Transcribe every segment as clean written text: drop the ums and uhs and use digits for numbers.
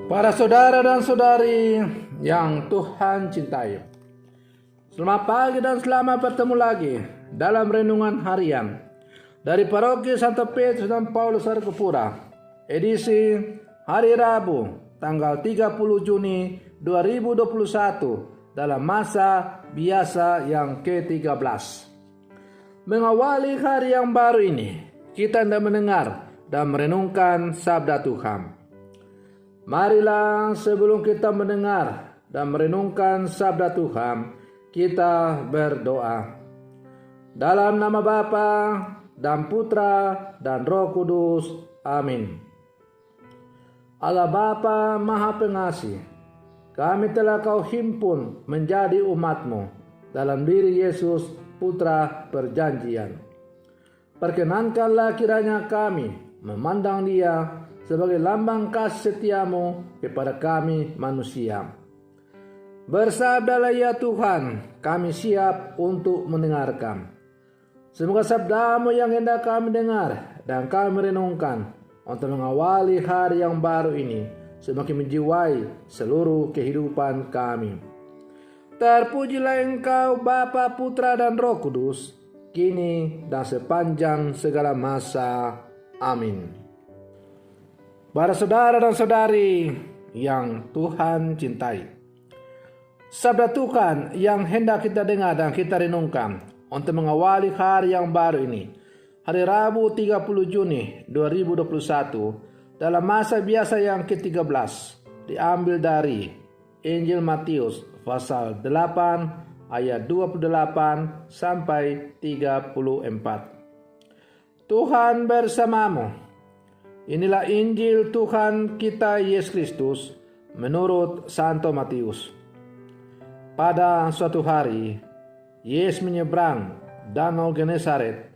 Para saudara dan saudari yang Tuhan cintai, selamat pagi dan selamat bertemu lagi dalam renungan harian dari Paroki Santo Petrus dan Paulus Arkapura, edisi hari Rabu tanggal 30 Juni 2021 dalam masa biasa yang ke-13. Mengawali hari yang baru ini, kita hendak mendengar dan merenungkan sabda Tuhan. Marilah sebelum kita mendengar dan merenungkan sabda Tuhan, kita berdoa. Dalam nama Bapa dan Putra dan Roh Kudus. Amin. Allah Bapa Maha Pengasih, kami telah Kau himpun menjadi umat-Mu dalam diri Yesus Putra perjanjian. Perkenankanlah kiranya kami memandang Dia sebagai lambang kasih setiamu kepada kami manusia. Bersabdalah ya Tuhan, kami siap untuk mendengarkan. Semoga sabdamu yang hendak kami dengar dan kami renungkan untuk mengawali hari yang baru ini semakin menjiwai seluruh kehidupan kami. Terpujilah Engkau Bapa, Putra dan Roh Kudus, kini dan sepanjang segala masa. Amin. Para saudara dan saudari yang Tuhan cintai, sabda Tuhan yang hendak kita dengar dan kita renungkan untuk mengawali hari yang baru ini, hari Rabu 30 Juni 2021 dalam masa biasa yang ke-13, diambil dari Injil Matius pasal 8 ayat 28 sampai 34. Tuhan bersamamu. Inilah Injil Tuhan kita Yesus Kristus menurut Santo Matius. Pada suatu hari, Yesus menyeberang Danau Genesaret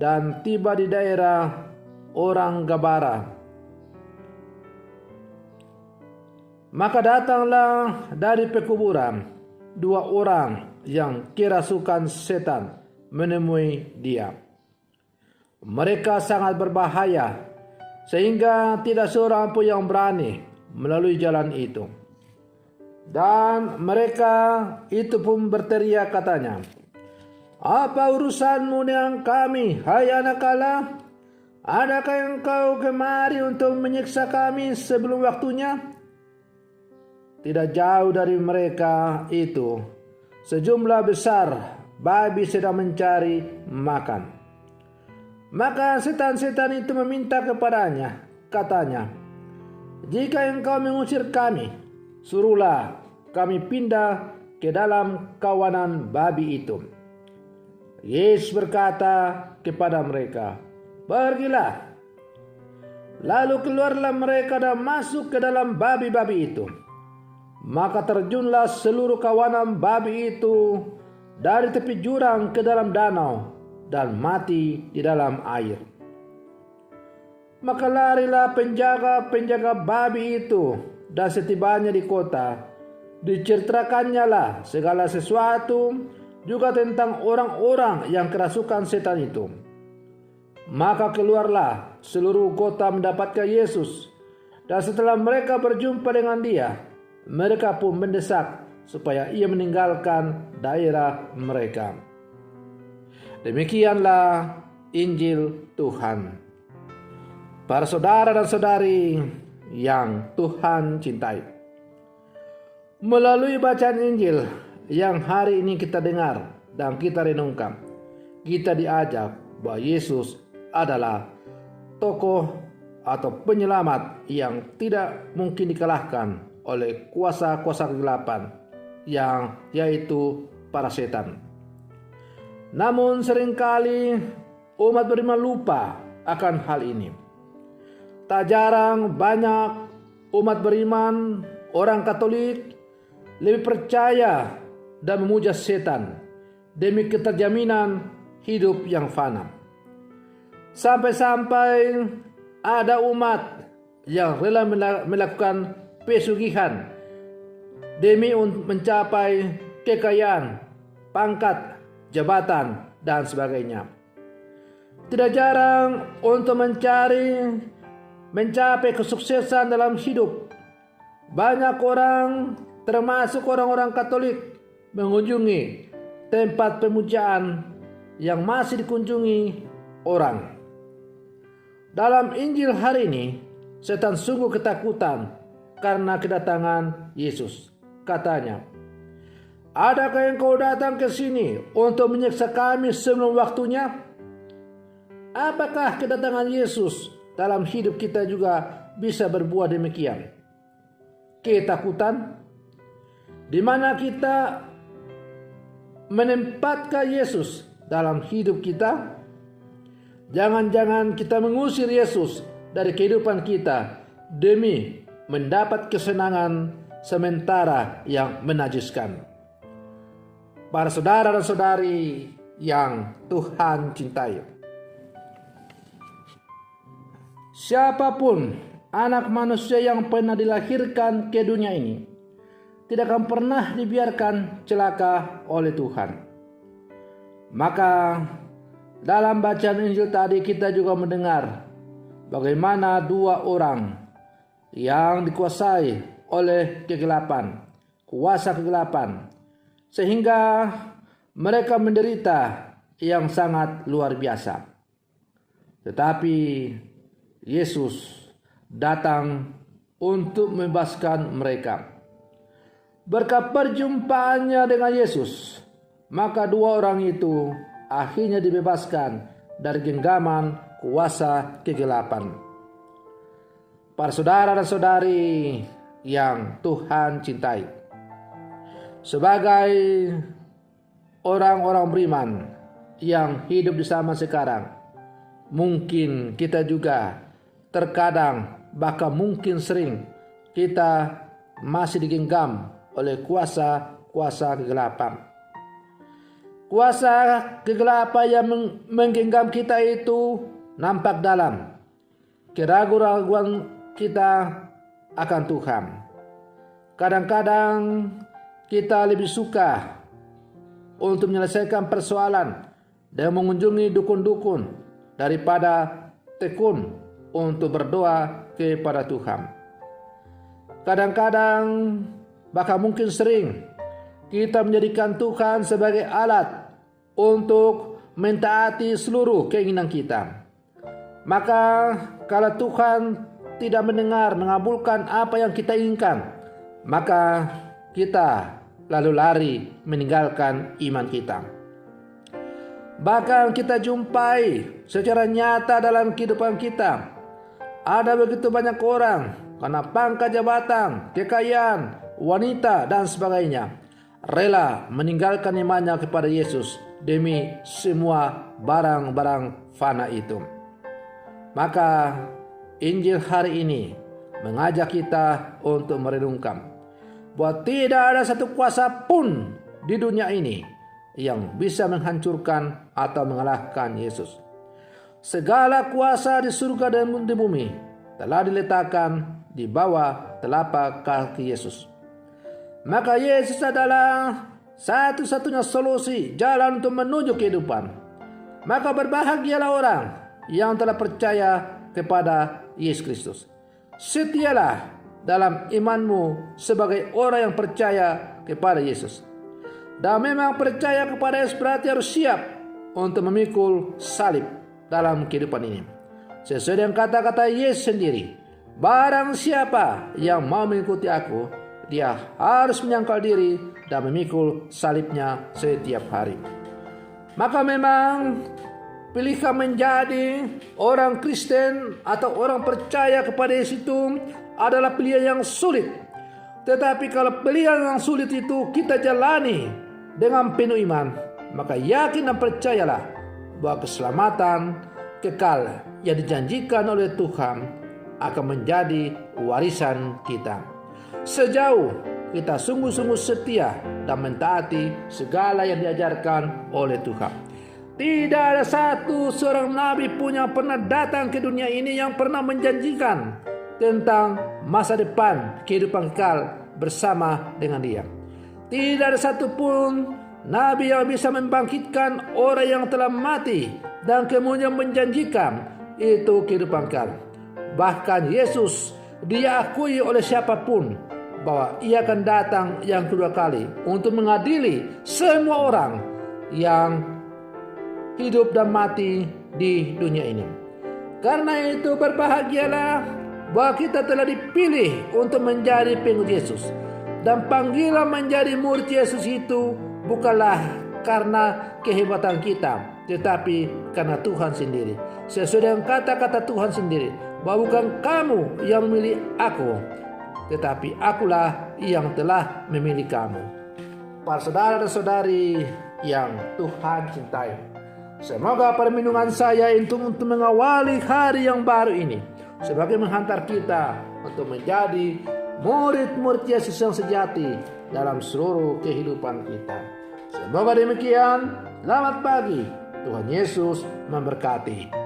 dan tiba di daerah orang Gabara. Maka datanglah dari pekuburan dua orang yang kerasukan setan menemui Dia. Mereka sangat berbahaya, sehingga tidak seorang pun yang berani melalui jalan itu. Dan mereka itu pun berteriak katanya, "Apa urusanmu dengan kami, hai anak Allah? Adakah engkau kemari untuk menyiksa kami sebelum waktunya?" Tidak jauh dari mereka itu, sejumlah besar babi sedang mencari makan. Maka setan-setan itu meminta kepadanya, katanya, "Jika engkau mengusir kami, suruhlah kami pindah ke dalam kawanan babi itu." Yesus berkata kepada mereka, "Pergilah." Lalu keluarlah mereka dan masuk ke dalam babi-babi itu. Maka terjunlah seluruh kawanan babi itu dari tepi jurang ke dalam danau dan mati di dalam air. Maka larilah penjaga-penjaga babi itu, dan setibanya di kota, diceritakannya lah segala sesuatu juga tentang orang-orang yang kerasukan setan itu. Maka keluarlah seluruh kota mendapatkan Yesus, dan setelah mereka berjumpa dengan Dia, mereka pun mendesak supaya Ia meninggalkan daerah mereka. Demikianlah Injil Tuhan. Para saudara dan saudari yang Tuhan cintai, melalui bacaan Injil yang hari ini kita dengar dan kita renungkan, kita diajak bahwa Yesus adalah tokoh atau penyelamat yang tidak mungkin dikalahkan oleh kuasa-kuasa kegelapan, yang yaitu para setan. Namun seringkali umat beriman lupa akan hal ini. Tak jarang banyak umat beriman, orang Katolik, lebih percaya dan memuja setan demi keterjaminan hidup yang fana. Sampai-sampai ada umat yang rela melakukan pesugihan demi mencapai kekayaan, pangkat, jabatan, dan sebagainya. Tidak jarang untuk mencapai kesuksesan dalam hidup, banyak orang, termasuk orang-orang Katolik, mengunjungi tempat pemujaan yang masih dikunjungi orang. Dalam Injil hari ini, setan sungguh ketakutan karena kedatangan Yesus. Katanya, "Adakah engkau datang ke sini untuk menyiksa kami sebelum waktunya?" Apakah kedatangan Yesus dalam hidup kita juga bisa berbuah demikian? Ketakutan, di mana kita menempatkan Yesus dalam hidup kita? Jangan-jangan kita mengusir Yesus dari kehidupan kita demi mendapat kesenangan sementara yang menajiskan. Para saudara dan saudari yang Tuhan cintai, siapapun anak manusia yang pernah dilahirkan ke dunia ini tidak akan pernah dibiarkan celaka oleh Tuhan. Maka dalam bacaan Injil tadi kita juga mendengar bagaimana dua orang yang dikuasai oleh kegelapan, kuasa kegelapan, sehingga mereka menderita yang sangat luar biasa. Tetapi Yesus datang untuk membebaskan mereka. Berkat perjumpaannya dengan Yesus, maka dua orang itu akhirnya dibebaskan dari genggaman kuasa kegelapan. Para saudara dan saudari yang Tuhan cintai, sebagai orang-orang beriman yang hidup di zaman sekarang, mungkin kita juga terkadang, bahkan mungkin sering, kita masih digenggam oleh kuasa kegelapan. Kuasa kegelapan yang menggenggam kita itu nampak dalam keraguan-raguan kita akan Tuhan. Kadang-kadang kita lebih suka untuk menyelesaikan persoalan dan mengunjungi dukun-dukun daripada tekun untuk berdoa kepada Tuhan. Kadang-kadang, bahkan mungkin sering, kita menjadikan Tuhan sebagai alat untuk mentaati seluruh keinginan kita. Maka kalau Tuhan tidak mendengar, mengabulkan apa yang kita inginkan, maka kita lalu lari meninggalkan iman kita. Bahkan kita jumpai secara nyata dalam kehidupan kita, ada begitu banyak orang karena pangkat jabatan, kekayaan, wanita dan sebagainya, rela meninggalkan imannya kepada Yesus demi semua barang-barang fana itu. Maka Injil hari ini mengajak kita untuk merenungkan bahwa tidak ada satu kuasa pun di dunia ini yang bisa menghancurkan atau mengalahkan Yesus. Segala kuasa di surga dan di bumi telah diletakkan di bawah telapak kaki Yesus. Maka Yesus adalah satu-satunya solusi jalan untuk menuju kehidupan. Maka berbahagialah orang yang telah percaya kepada Yesus Kristus. Setialah dalam imanmu sebagai orang yang percaya kepada Yesus. Dan memang percaya kepada Yesus berarti harus siap untuk memikul salib dalam kehidupan ini. Sesuai dengan kata-kata Yesus sendiri, barang siapa yang mau mengikuti aku, dia harus menyangkal diri dan memikul salibnya setiap hari. Maka memang pilihan menjadi orang Kristen atau orang percaya kepada Yesus itu adalah pilihan yang sulit. Tetapi kalau pilihan yang sulit itu kita jalani dengan penuh iman, maka yakin dan percayalah bahwa keselamatan kekal yang dijanjikan oleh Tuhan akan menjadi warisan kita. Sejauh kita sungguh-sungguh setia dan mentaati segala yang diajarkan oleh Tuhan. Tidak ada seorang nabi pun yang pernah datang ke dunia ini yang pernah menjanjikan tentang masa depan kehidupan kekal bersama dengan Dia. Tidak ada satupun nabi yang bisa membangkitkan orang yang telah mati dan kemudian menjanjikan itu kehidupan kekal. Bahkan Yesus diakui oleh siapapun bahwa Ia akan datang yang kedua kali untuk mengadili semua orang yang hidup dan mati di dunia ini. Karena itu berbahagialah bahwa kita telah dipilih untuk menjadi pengikut Yesus. Dan panggilan menjadi murid Yesus itu bukanlah karena kehebatan kita, tetapi karena Tuhan sendiri. Sesuai dengan kata-kata Tuhan sendiri, bahwa bukan kamu yang memilih aku, tetapi akulah yang telah memilih kamu. Para saudara dan saudari yang Tuhan cintai, semoga perlindungan saya untuk mengawali hari yang baru ini sebagai menghantar kita untuk menjadi murid-murid Yesus yang sejati dalam seluruh kehidupan kita. Semoga demikian. Selamat pagi. Tuhan Yesus memberkati.